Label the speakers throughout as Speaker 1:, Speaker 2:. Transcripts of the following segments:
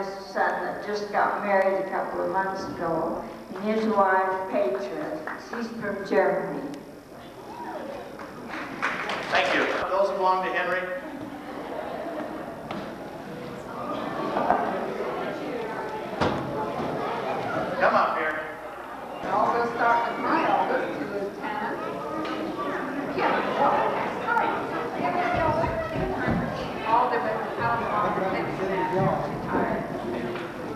Speaker 1: youngest son that just got married a couple of months ago, and his wife, Petra. She's from Germany.
Speaker 2: Thank you. Those who belong to Henry. Come up here.
Speaker 3: Well, we'll start with my oldest, who is 10. All different how long it takes to retire.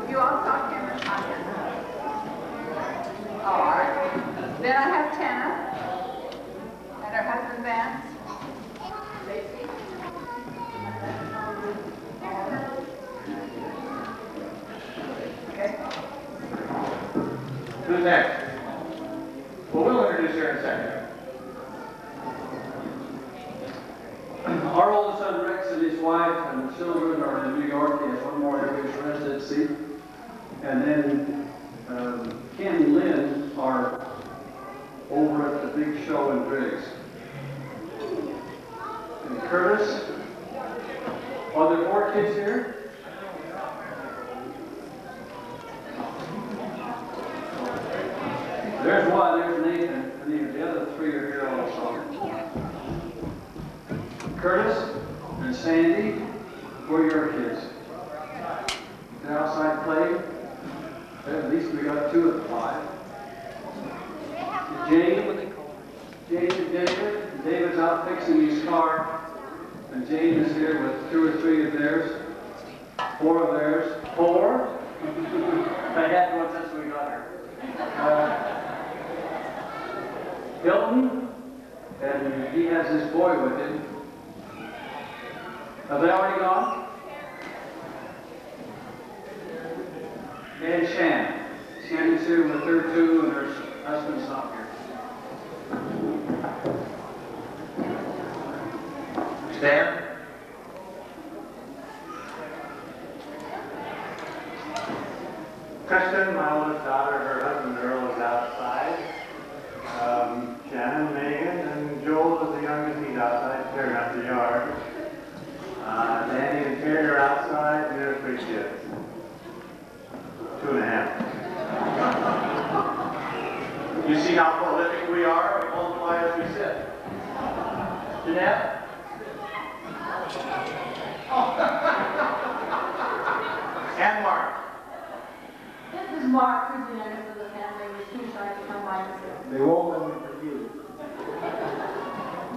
Speaker 3: You all talk to him or not? All right. Then I have Tana and her husband Vance. Lacey. Okay.
Speaker 2: Who's next? Well, we'll introduce her in a second.
Speaker 4: Our oldest son Rex and his wife and children are in New York. He has one more year of his residency. And then Ken and Lynn are over at the big show in Driggs. And Curtis, are there more kids here? There's one, there's Nathan, and the other three are here also. Curtis and Sandy, where are your kids? They're outside playing? At least we got 2 of the 5. Jane and David. David's out fixing his car. And Jane is here with 2 or 3 of theirs. 4 of theirs. 4? I had one since we got her. Hilton, and he has his boy with him. Have they already gone? And Shan. Shan's here with her 2, and her husband's not here.
Speaker 2: Stan?
Speaker 5: Kristen, my oldest daughter, her husband Earl is outside. Shannon, Megan, and Joel is the youngest. He's outside tearing up the yard. Danny and Terry are outside, and they're 3 kids. 2.5.
Speaker 2: You see how prolific we are? We multiply as we sit. Jeanette? And Mark.
Speaker 6: This is Mark, who's the youngest of the family, was too shy to come by himself.
Speaker 4: They won't let me forgive.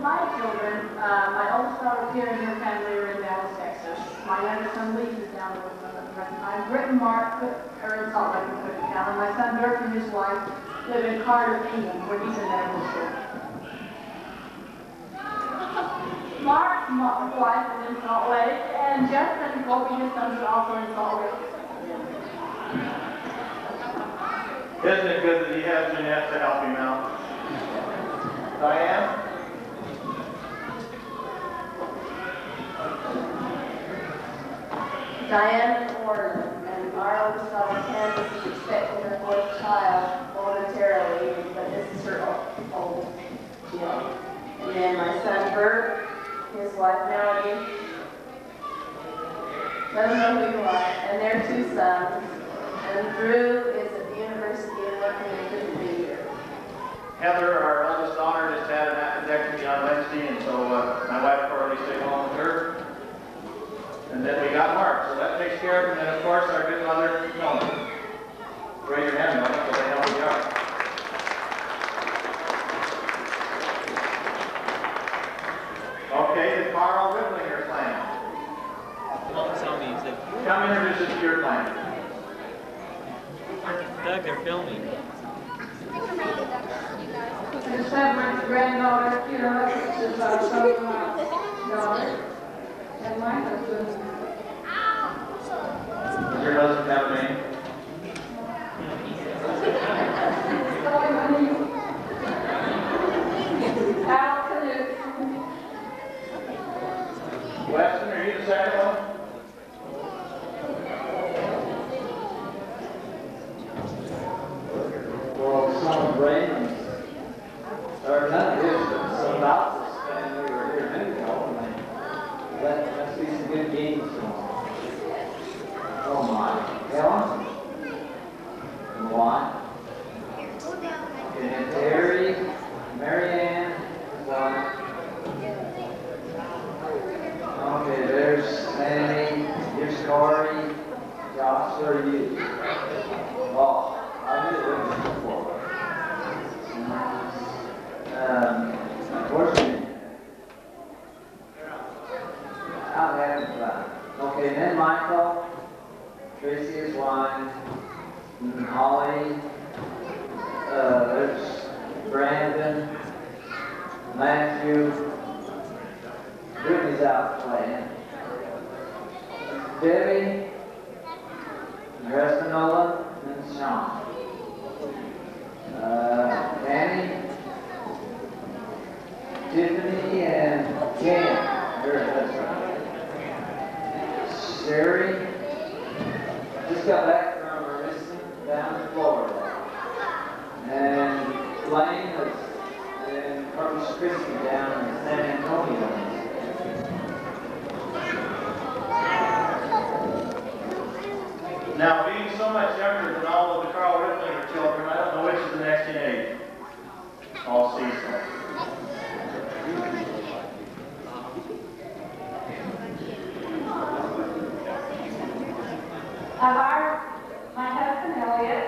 Speaker 6: My children, my oldest daughter Kira and her family are in Dallas, Texas. My youngest son Lee is down there with them at the present time. Britt and Mark are in Salt Lake and Cook County. My son Dirk and his wife live in Cardiff, England, where he's in medical school. Mark's wife is in Salt Lake, and Justin and Colby, his sons, are also in Salt Lake.
Speaker 2: Isn't it good that he has Jeanette to help him out? Diane?
Speaker 7: Diane is Oregon, and our oldest daughter Candace is expecting her 4th child momentarily, but this is her oldest child. And then my son Bert, his wife Melody, let them know who you are, and their 2 sons. And Drew is at the university and working and couldn't be here.
Speaker 2: Heather, our eldest daughter, just had an appendectomy on Wednesday, and so my wife Coralie stayed home with her. And then we got Mark, so that takes care of him. And then, of course, our good mother, Nona. Raise your hand, Nona, so they know who you are. Okay, the Carl Ripplinger clan. Come introduce us to your clan.
Speaker 8: Doug, they're filming.
Speaker 6: And Severan's granddaughter, Kira, is our son, daughter. And my husband.
Speaker 2: Does your husband have a name?
Speaker 6: Al Canute.
Speaker 2: Weston, are you the second one?
Speaker 4: Well, some brain, or not his, but some Baptist family were here a minute ago, and let's see some good games
Speaker 8: Josh, where are you? Oh, I knew it was before. What's your name? I'm having fun. Okay, then Michael, Tracy, his wife, and Holly, there's Brandon, Matthew, Brittany's out playing, Debbie, Espanola, and Sean. Annie, Tiffany, and Jan. That's right. Sherry just got back from her mission down in Florida. And Blaine and Corpus Christi down in San Antonio.
Speaker 2: Now, being so much younger than all of the Carl Ripplinger children, I don't know which is the next in age. All Cecil.
Speaker 6: My husband Elliot,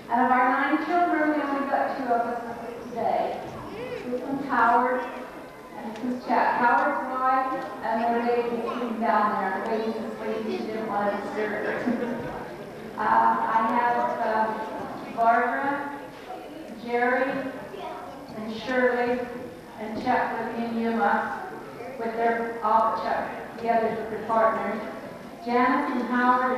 Speaker 6: out of our 9 children, we only got 2 of us today. This one's Howard, and this one's Chad. Howard's wife, and their baby is sitting down there. The baby's asleep, she didn't want to disturb her. I have Barbara, Jerry, and Shirley, and Chuck with me and Yuma, with their, all but Chuck, the others with their partners. Janice and Howard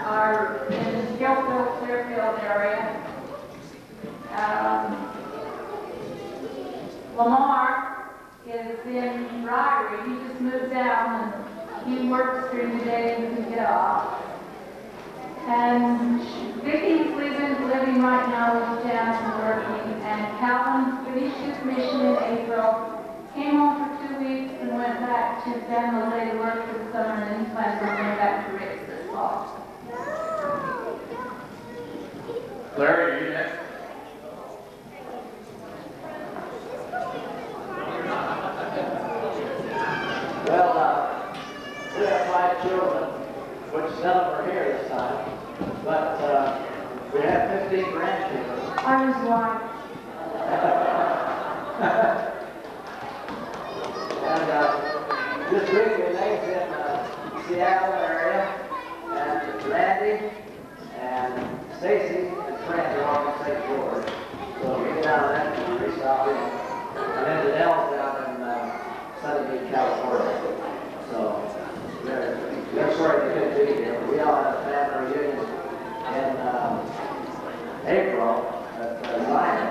Speaker 6: are in the Gilfield, Clearfield area. Lamar is in Ryrie. He just moved down and he works during the day and doesn't get off. And Vicky's living right now with Janice and working. And Calvin finished his mission in April. Came home for 2 weeks and went back to San Jose to work for the summer, and then he plans on going back to Rick's this fall.
Speaker 2: Larry, are you next?
Speaker 8: Well, we have 5 children, which none of them are here this time, but we have 15 grandchildren.
Speaker 6: I'm his wife.
Speaker 8: And this week we live in Seattle area, and Randy and Stacy and friends are all in St. George. So we get down to that country, stop in. And then Danelle's down in Sunny Beach, California. So they're sorry they couldn't be here. We all had a family reunion in April at Zion.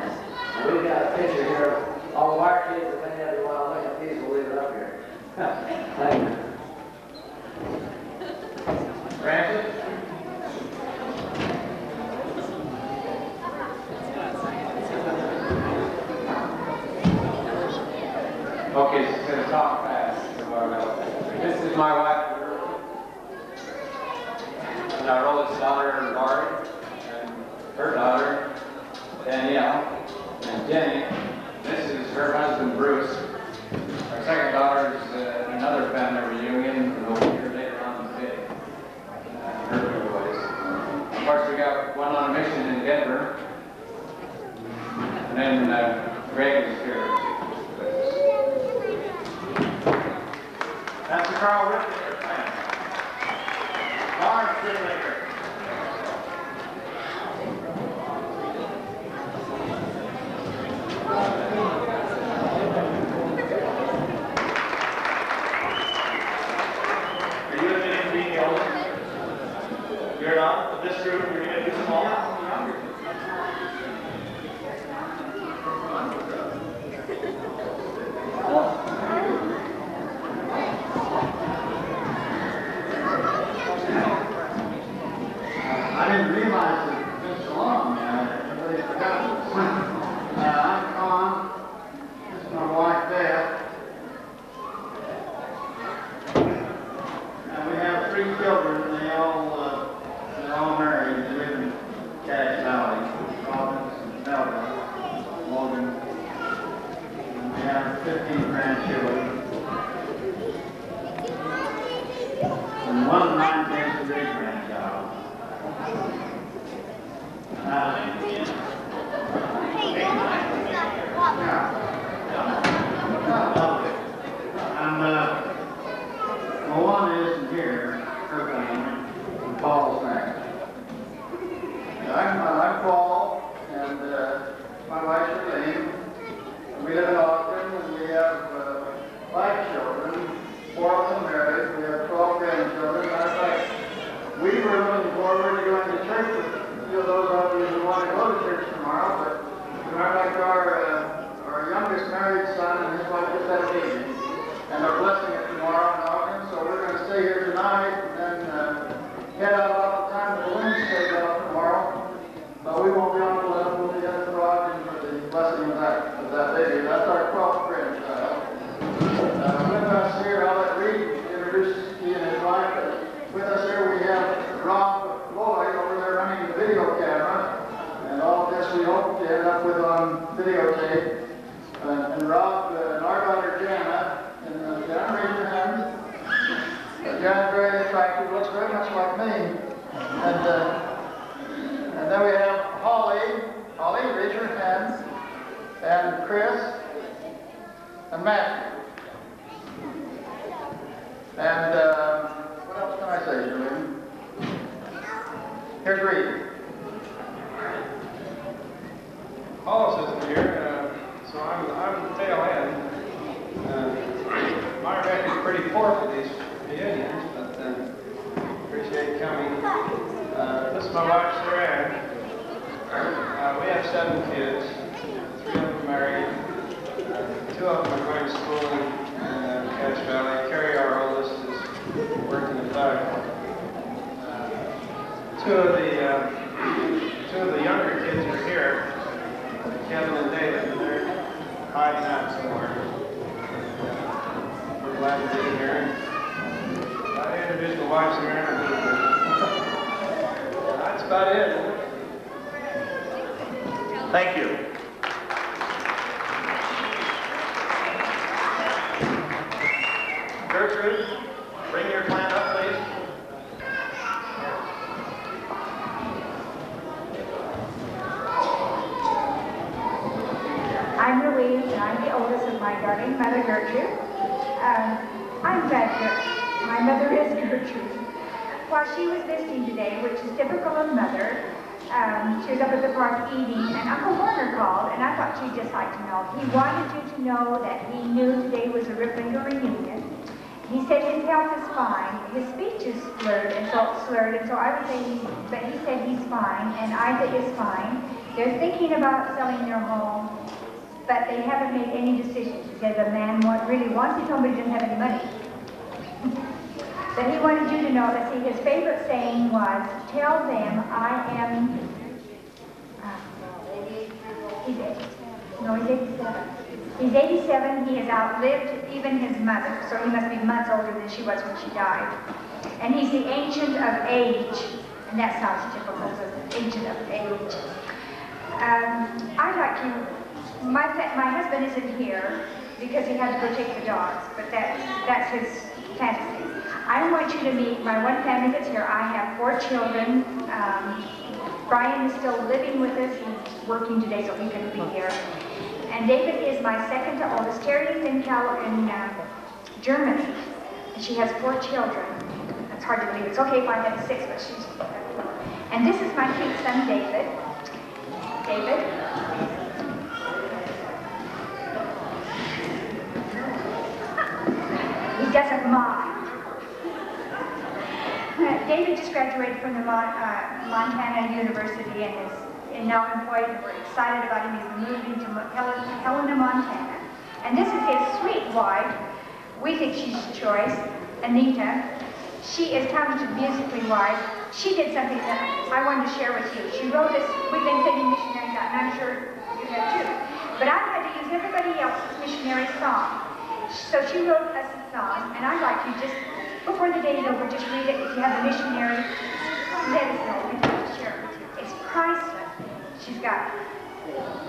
Speaker 8: And we've got a picture here of all of our kids. If any of you want to look at these, we'll leave it up here. Thank you.
Speaker 2: Francis?
Speaker 9: Okay, she's going to talk fast. This is my wife, and our oldest daughter, Laurie, and her daughter, Danielle, and Jenny. This is her husband, Bruce. Our second daughter is another family reunion, and we'll be here later on today. Her two boys. Of course, we got one on a mission in Denver, and then Greg is here.
Speaker 2: That's the Carl Ripplinger plan. Lawrence Ripplinger. Are you admitting to being the oldest? You're not? Of this group, you're going to do them all?
Speaker 5: I didn't realize it had been so long now. Everybody forgot this. I'm Con. This is my wife, Beth. And we have 3 children. They're all married. They live in Cache Valley, Providence, and Melville, Morgan. And we have 15 grandchildren. And one of mine
Speaker 2: conflict with a few of those of you who want to go to church tomorrow, but we are like our youngest married son and his wife just had a baby, and are blessing it tomorrow in Ogden, so we're going to stay here tonight and then head out about the time that the winds take off tomorrow. But we won't be on the 11th, we'll be headed to Ogden for the blessing of that baby. That's our 12th grandchild. With us here, I'll let Reed introduce he and his wife. With us here we have Rob Lloyd over there running the video camera. And all of this we hope to end up with on videotape. And Rob and our daughter Jana, and Jana, raise your hand. Jana's very attractive, looks very much like me. And then we have Holly. Holly, raise your hand. And Chris. And Matthew. And what else can I say, Julian? Here's Reed.
Speaker 10: Hollis isn't here, so I'm the tail end. My record's pretty poor for these reunions, but appreciate you coming. This is my wife, Saran. We have 7 kids, 3 of them married, 2 of them are going to school in Cache Valley. Carrie, our oldest, is working in Doug. 2 of the younger kids are here, Kevin and David, and they're hiding out somewhere. We're glad to be here. I introduced my wife, Saran. That's about it.
Speaker 2: Thank you. Gertrude, bring your plant up, please.
Speaker 11: I'm Louise, and I'm the oldest of my darling mother, Gertrude. I'm glad that my mother is Gertrude. While she was visiting today, which is typical of mother, she was up at the park eating, and Uncle Warner called, and I thought she'd just like to know. He wanted you to know that he knew today was a Ripplinger reunion. He said his health is fine. His speech is slurred, and so I would say but he said he's fine, and Isaac is fine. They're thinking about selling their home, but they haven't made any decisions. He said the man really wants it, but he didn't have any money. But he wanted you to know, let's see, his favorite saying was, tell them I am, he's 87. He's 87, he has outlived even his mother, so he must be months older than she was when she died. And he's the ancient of age, and that sounds typical, the ancient of age. I'd like you, my husband isn't here because he had to go take the dogs, but that's his fantasy. I want you to meet my one family that's here. I have 4 children. Brian is still living with us. He's working today, so he couldn't be here. And David is my second to oldest. Terry is in Germany, and she has 4 children. That's hard to believe. It's okay if I had 6, but she's 4. And this is my cute son, David. David. He doesn't mind. David just graduated from the Montana University and is now employed. We're excited about him. He's moving to Helena, Montana. And this is his sweet wife. We think she's a choice, Anita. She is talented musically wise. She did something that I wanted to share with you. She wrote us, we've been singing missionary songs, and I'm sure you have too. But I'd like to use everybody else's missionary song. So she wrote us a song, and I'd like you just, before the day is over, just read it. If you have a missionary, let us know. We'd like to share it with you. It's priceless. She's got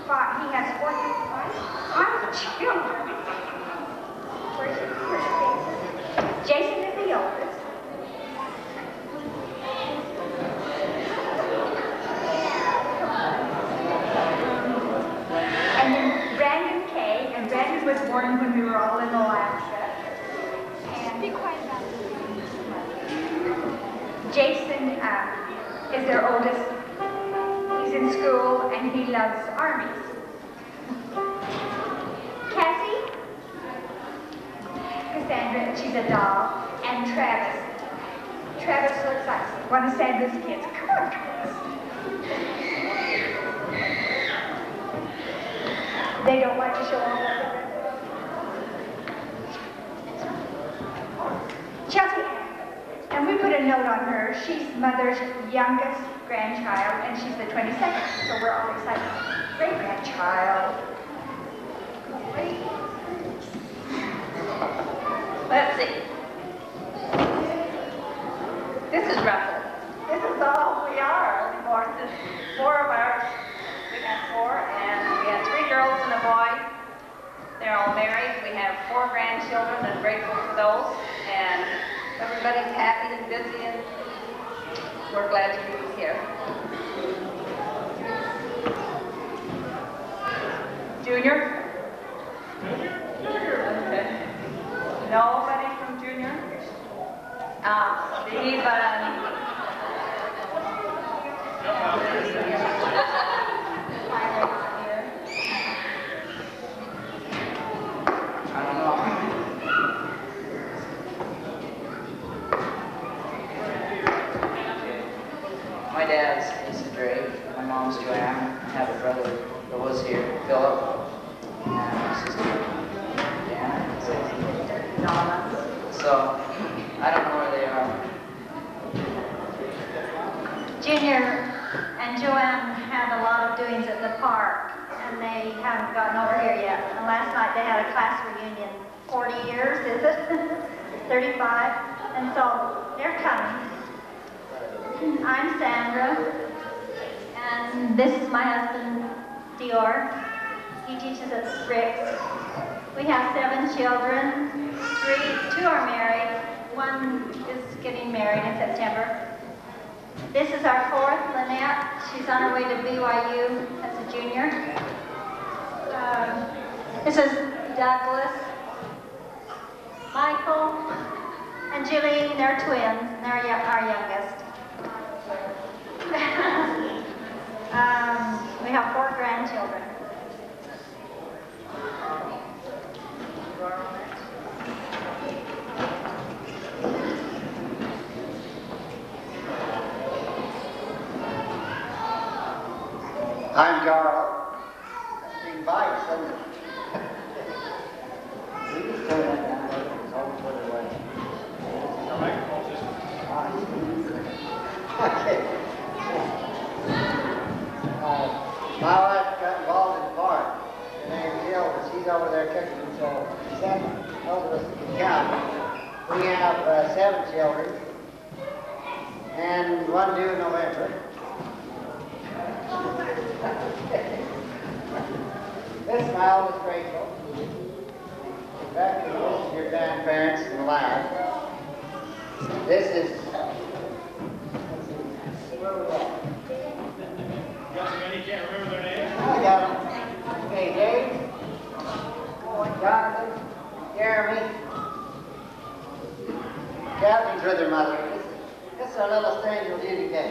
Speaker 11: 5, he has 5 children. Where's Jason? Jason is the oldest. And then Brandon Kay, and Brandon was born when we were all in Alaska. And be quiet about it. Jason is their oldest. He's in school and he loves armies. Cassie, Cassandra, she's a doll, and Travis. Travis looks like One of Sandra's kids. Come on, Thomas. They don't like to show off what they're Chelsea Ann. And we put a note on her. She's mother's youngest grandchild, and she's the 22nd. So we're all excited. Great grandchild. Great.
Speaker 3: Let's see. This is Russell.
Speaker 1: This is all we are. Four of ours. We got four, and we have 3 girls and a boy. They're all married. We have 4 grandchildren, and grateful for those. And everybody's happy and busy, and we're glad to be here. Junior? Junior. Okay. Nobody from Junior? Steve,
Speaker 8: I don't know. My dad's Lisa Drake. My mom's Joanne. I have a brother that was here, Philip. And my sister, Jana.
Speaker 1: Donna.
Speaker 8: So, I don't know where they are.
Speaker 11: Junior and Joanne had a lot of doings at the park, and they haven't gotten over here yet. And last night they had a class reunion. 40 years, is it? 35. And so they're coming. I'm Sandra, and this is my husband, Dior. He teaches at Rick's. We have 7 children. 2 are married. 1 is getting married in September. This is our 4th, Lynette. She's on her way to BYU as a junior. This is Douglas, Michael, and Julie. They're twins. They're our youngest. We have 4 grandchildren.
Speaker 12: I'm Carl. That's big bikes, isn't it? We just turn that down, it's all put away. Okay. My wife got involved in the park. Her name's Jill, but she's over there cooking, so she sent over us to count. We have 7 children, and 1 due in November. This is my oldest Rachel. Back to most of your grandparents in the lab. This is. Where we at?
Speaker 2: Got so many you can't remember their names?
Speaker 12: I got them. Okay, Dave, Jonathan, Jeremy. Kathleen's with her mother. This is our little stranger, Judy Kay.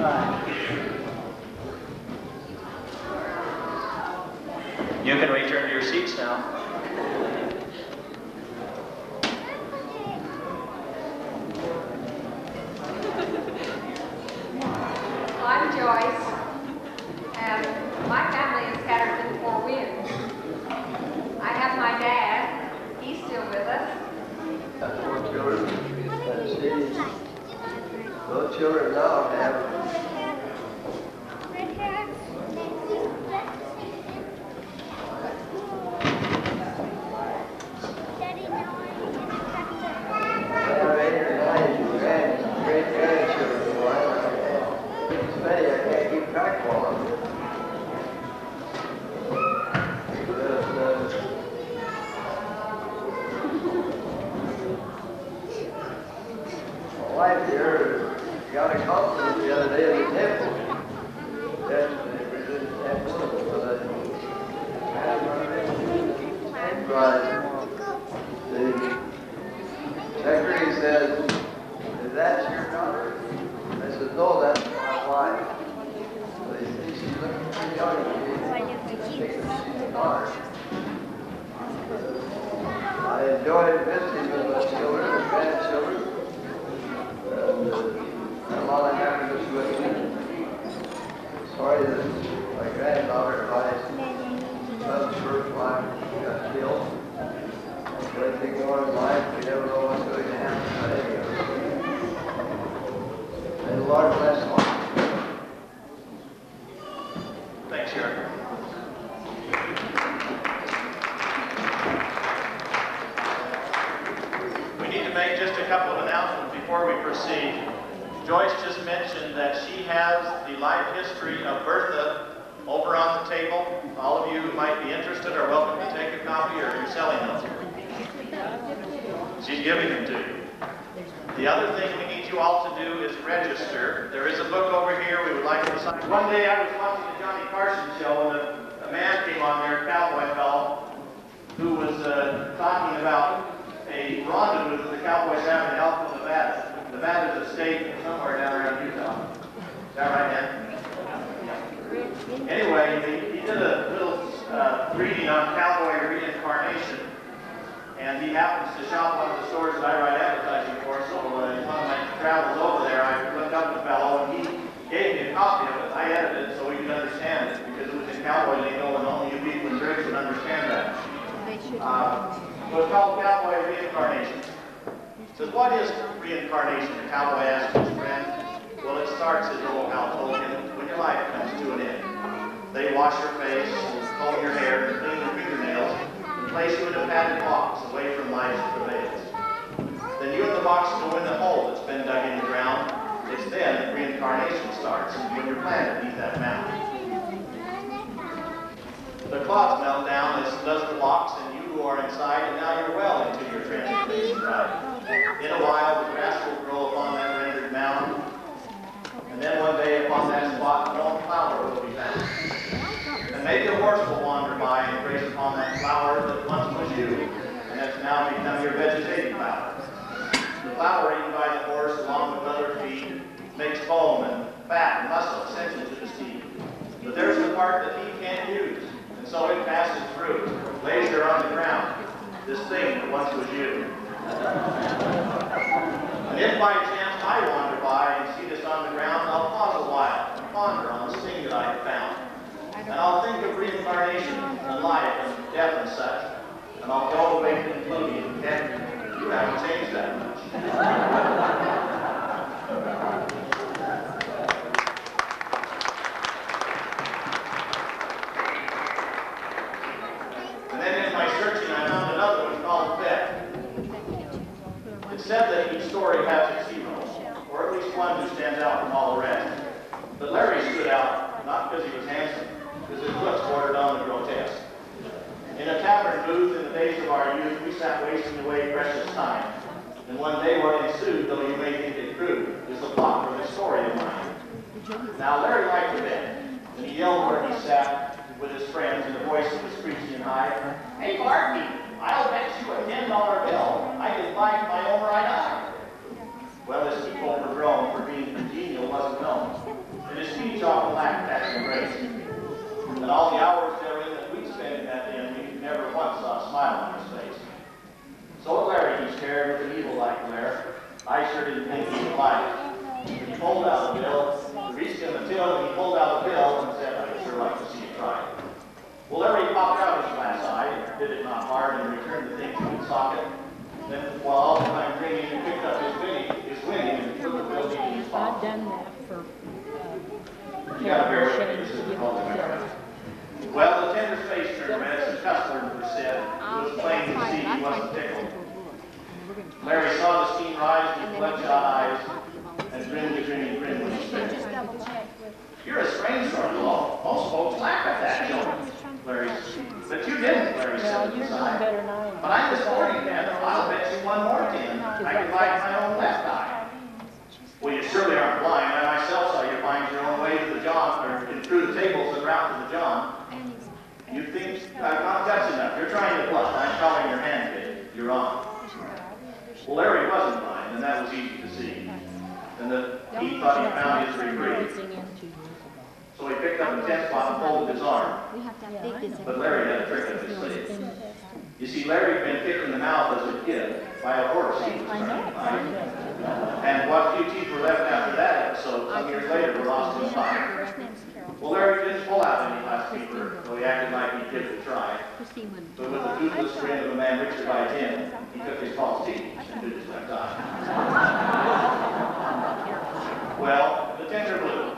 Speaker 12: Right.
Speaker 2: You can return to your seats now.
Speaker 3: I'm Joyce, and my family is scattered to the 4 winds. I have my dad. He's still with us.
Speaker 13: Got 4 children. Those children now have great-grandchildren. It's many, I can't keep track of all of them. My wife here got a compliment the other day in the temple. That we didn't have one of them, but the secretary said, "Is that your daughter?" I said, "No, that's my wife." They say she's looking pretty young to me. I think she's a daughter. I enjoyed visiting with my children and grandchildren.
Speaker 2: just a couple of announcements before we proceed. Joyce just mentioned that she has the life history of Bertha over on the table. All of you who might be interested are welcome to take a copy, or you're selling them. She's giving them to you. The other thing we need you all to do is register. There is a book over here we would like you to sign. One day I was watching the Johnny Carson show, and a man came on there, a cowboy fellow, who was talking about a rendezvous that the Cowboys have in Elko, Nevada. Nevada is a state somewhere down around Utah. Is that right, Dan? Anyway, he did a little reading on cowboy reincarnation, and he happens to shop one of the stores that I write advertising for, so one of my travels over there, I looked up the fellow, and he gave me a copy of it. I edited it so we could understand it, because it was in cowboy lingo, and only you people in Driggs would understand that. So it's called Cowboy Reincarnation. It says, what is reincarnation? The cowboy asked his friend. Well, it starts, as old Hal told him, when your life comes to an end. They wash your face, comb your hair, and clean your fingernails, and place you in a padded box away from life's travails. Then you and the box go in the hole that's been dug in the ground. It's then that reincarnation starts, when you're planted beneath that mound. The clods melt down, as does the box, and you who are inside, and now you're well into your transformation ride. In a while, the grass will grow upon that rendered mound, and then one day upon that spot, a lone flower will be found. And maybe a horse will wander by and graze upon that flower that once was you, and has now become your vegetative flower. The flower eaten by the horse, along with other feed, makes bone and fat and muscle essential to the steed. But there's the part that he can't use. And so it passes through, lays there on the ground, this thing that once was you. And if by chance I wander by and see this on the ground, I'll pause a while and ponder on this thing that I have found. And I'll think of reincarnation and life and death and such. And I'll go away concluding, Ken, you haven't changed that much. It's said that each story has its hero, or at least one who stands out from all the rest. But Larry stood out, not because he was handsome, because his looks bordered on the grotesque. In a tavern booth in the days of our youth, we sat wasting away precious time. And one day what ensued, though you may think it crude, is the plot for this story of mine. Now Larry liked to bet, and he yelled where he sat with his friends in a voice that was screechy and high, "Hey, Barky, I'll bet you a $10 bill I can find my own right eye." Well, his people were grown for being congenial wasn't known, and his speech often lacked passing grace. And all the hours therein that we'd spent in that inn, we never once saw a smile on his face. So at Larry he stared with an evil-like glare. I sure didn't think he would like it. He pulled out a bill, reached in the till, and he pulled out a bill and said, "I'd sure like to see you try it." Well, Larry popped out his glass eye, and did it not hard, and returned the thing to its socket. Then, while all the time grinning, he picked up his winning, and put the bill in his pocket.
Speaker 14: I've done that for
Speaker 2: You gotta bear with me, this is a multi-measure. Well, the tender's face turned red as the customer said. It was plain to see he wasn't tickled. Larry saw the steam rise with bloodshot eyes, and grinned a grinning grin when he spit. "You're a strange sort of fellow. Most folks laugh at that joke." Larry said, "But you didn't," Larry said with a sigh. "But I'm the sporting man. I'll bet you one more 10. I can find my own left eye." "Well, you surely aren't blind. I myself saw you find your own way to the John, or through the tables and route to the John. You think that's enough. You're trying to bluff. I'm calling your hand, kid. You're on." Well, Larry wasn't blind, and that was easy to see. And he thought he found his reprieve. So he picked up a 10 spot and folded his arm. But Larry had a trick up his sleeve. You see, Larry had been kicked in the mouth as a kid by a horse he was trying to find. And what few teeth were left after that episode, some years later, were lost in fire. Well, Larry didn't pull out any last keeper, though he acted like he did to try. But with the toothless grin of a man richer by 10, he took his false teeth and did his left eye. Well, the tender blew.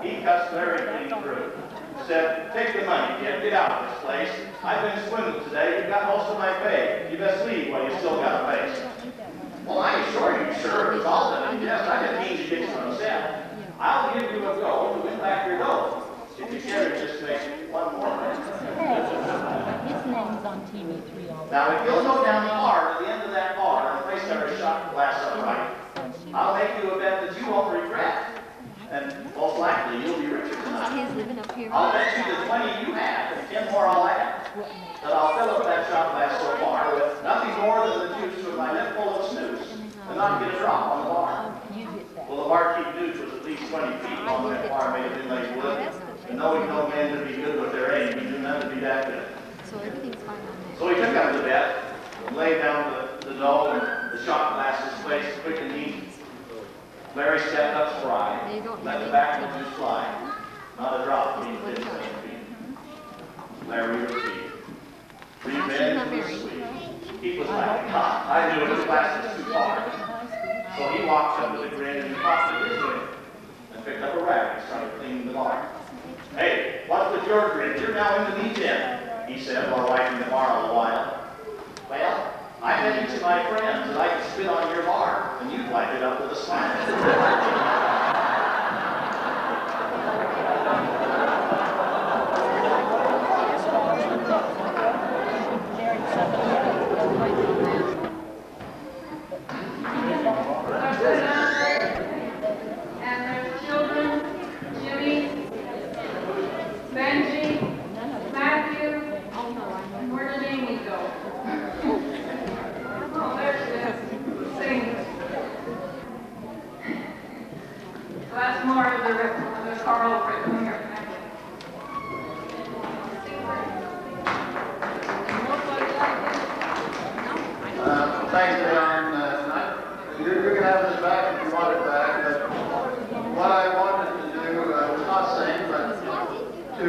Speaker 2: He cussed Larry clean through. Said, "Take the money, kid. Get out of this place. I've been swindled today. You got most of my pay. You best leave while you still got a face." "Well, I'm Now, if you'll go down the bar, to the end of that bar, and place every shot glass upright, I'll make you a bet that you won't regret. And most likely, you'll be richer tonight. I'll bet you the 20 you have, and 10 more I'll add, that I'll fill up that shot glass so far with nothing more than the juice with my lip full of snooze, and not get a drop on the bar. Well, the barkeep dude was at least 20 feet long, that bar made of inlaid wood, and knowing no men to be good with their aim, he knew none to be that good. So he took up the bet, and laid down the dough and the shot glasses placed quick and neat. Larry stepped up spry, let the back of the juice fly. Not a drop being within 7 feet. Larry repeated. Revenge was sweet. He was laughing. I knew it, his glass was too far. So he walked up with a grin and popped his wing and picked up a rag and started cleaning the bar. Hey, what's with your grin? You're now in the meat in, he said while wiping the bar all the while. Well, I met each of my friends that I could spit on your bar, and you'd wipe it up with a smile.
Speaker 6: And there's children, Jimmy, Benji, Matthew, and where did Amy go? Oh, there she is, singing. So that's more of the Carl Ripplinger family.
Speaker 2: Thanks, Leon. You can have this back if you want it back, but what I wanted to do was not sing, but to,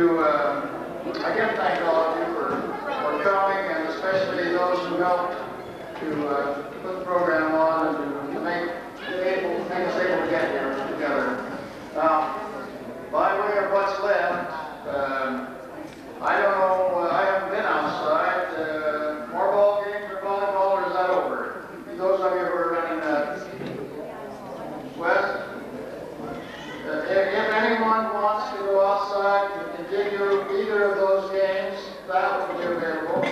Speaker 2: again, thank all of you for coming, and especially those who helped to put the program on and to make us able to get here together. Now, by way of what's left, I don't know, I haven't been outside. More ball games or volleyball, or is that over? Those of you who are running west, if anyone wants to go outside to continue either of those games, that will be available.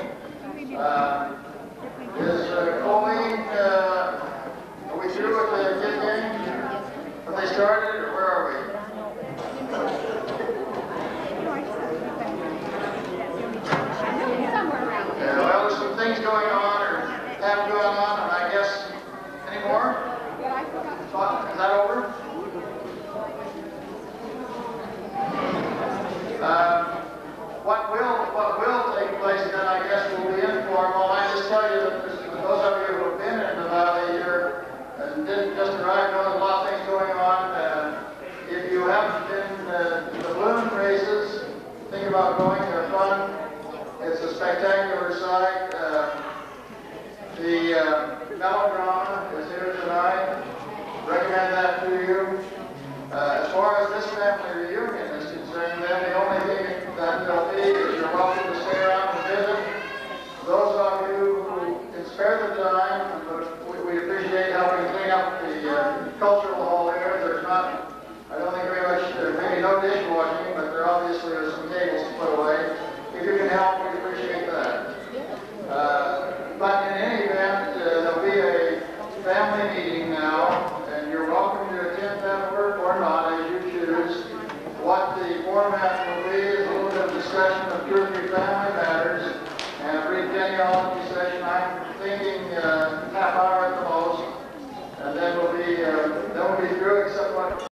Speaker 2: Is Colleen, are we through with the kid game? Have they started, or where are we? Yeah, well, there's some things going on, or have going on, and I guess, any more? Is that over? What will take place then, I guess, will be informal. I just tell you that for those of you who have been in the valley here and didn't just arrive, know there's a lot of things going on. If you haven't been to the balloon races, think about going. They're fun. It's a spectacular sight. The melodrama is here tonight. Recommend that to you. As far as this family reunion is concerned, then the only thing that there'll be is you're welcome to stay around and visit. Those of you who can spare the time, we appreciate helping clean up the cultural hall here. There's not, I don't think very much, maybe no dishwashing, but there obviously are some tables to put away. If you can help, we appreciate that. But in any event, there'll be a family meeting now, and you're welcome to attend that work or not, as you choose. What the format will be is a little bit of discussion of 2 or 3 family matters, and brief Jenny on